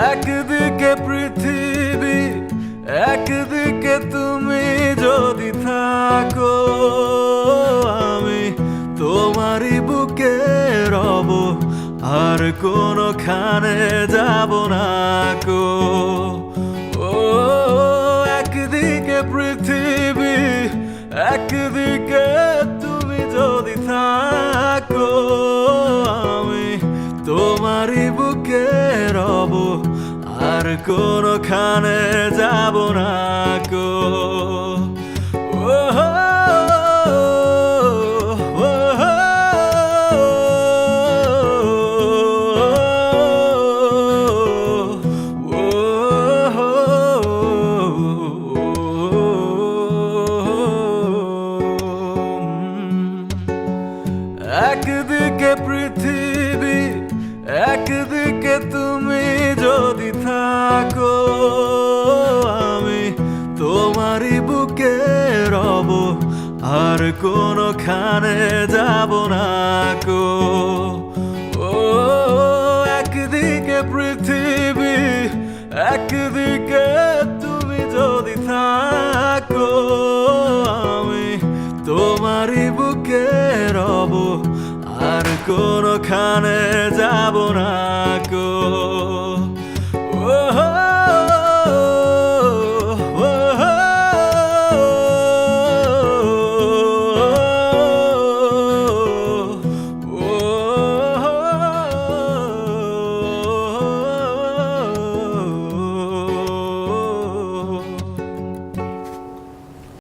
একদিকে পৃথিবী, একদিকে তুমি যদি থাকো, আমি তোমারই বুকে রব, আর কোনোখানে যাব না কো। ও একদিকে পৃথিবী, একদিকে তুমি যদি থাকো, আমি তোমারই বুকে রব, আর কোনোখানে যাব না কো। একদিকে পৃথিবী, একদিকে তুমি যদি থাকো, আমি তোমারই বুকে রব, আর কোনোখানে যাব না কো। ও একদিকে পৃথিবী, একদিকে তুমি যদি থাকো, আমি তোমারই বুকে রব, আর কোনোখানে যাব না।